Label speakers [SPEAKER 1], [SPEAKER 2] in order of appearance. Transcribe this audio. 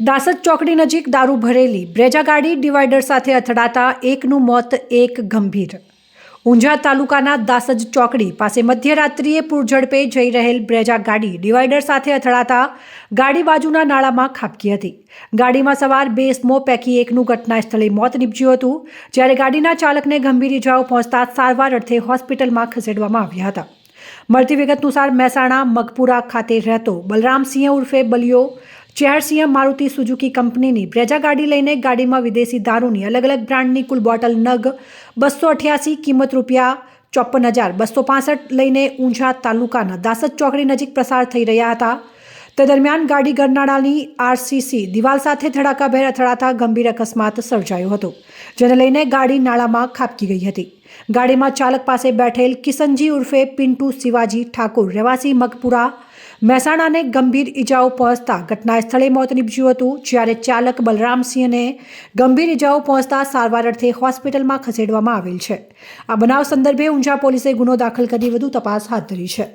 [SPEAKER 1] દાસદ ચોકડી નજીક દારૂ ભરેલી બ્રેજા ગાડી ડિવાઈડર સાથે અથડાતા એકનું મોત, એક ગંભીર. ઊંઝા તાલુકાના દાસદ ચોકડી પાસે મધ્યરાત્રિએ પૂરઝડપે જઈ રહેલ બ્રેજા ગાડી ડિવાઈડર સાથે અથડાતા ગાડી બાજુના નાળામાં ખાબકી હતી. ગાડીમાં સવાર 2 ઇસમો પૈકી એકનું ઘટના સ્થળે મોત નીપજ્યું હતું, જ્યારે ગાડીના ચાલકને ગંભીર ઇજાઓ પહોંચતા સારવાર અર્થે હોસ્પિટલમાં ખસેડવામાં આવ્યા હતા. મળતી વિગત અનુસાર મહેસાણા મગપુરા ખાતે રહેતો બલરામસિંહ ઉર્ફે બલિયો ચેહરસિંહ મારુતિ સુઝુકી કંપનીની બ્રેજા ગાડી લઈને ગાડીમાં વિદેશી દારૂની અલગ અલગ બ્રાન્ડની કુલ બોટલ નગ 288, કિંમત ₹54,265 લઈને ઊંઝા તાલુકાના દાસદ ચોકડી નજીક પસાર થઈ રહ્યા હતા. તે દરમિયાન ગાડી ગરનાળાની આરસીસી દિવાલ સાથે ધડાકાભેર અથડાતા ગંભીર અકસ્માત સર્જાયો હતો, જેને લઈને ગાડી નાળામાં ખાબકી ગઈ હતી. ગાડીમાં ચાલક પાસે બેઠેલ કિશનજી ઉર્ફે પિન્ટુ શિવાજી ઠાકોર રહેવાસી મગપુરા મહેસાણાને ગંભીર ઇજાઓ પહોંચતા ઘટના સ્થળે મોત નીપજ્યું હતું, જ્યારે ચાલક બલરામસિંહને ગંભીર ઇજાઓ પહોંચતા સારવાર અર્થે હોસ્પિટલમાં ખસેડવામાં આવેલ છે. આ બનાવ સંદર્ભે ઊંઝા પોલીસે ગુનો દાખલ કરી વધુ તપાસ હાથ ધરી છે.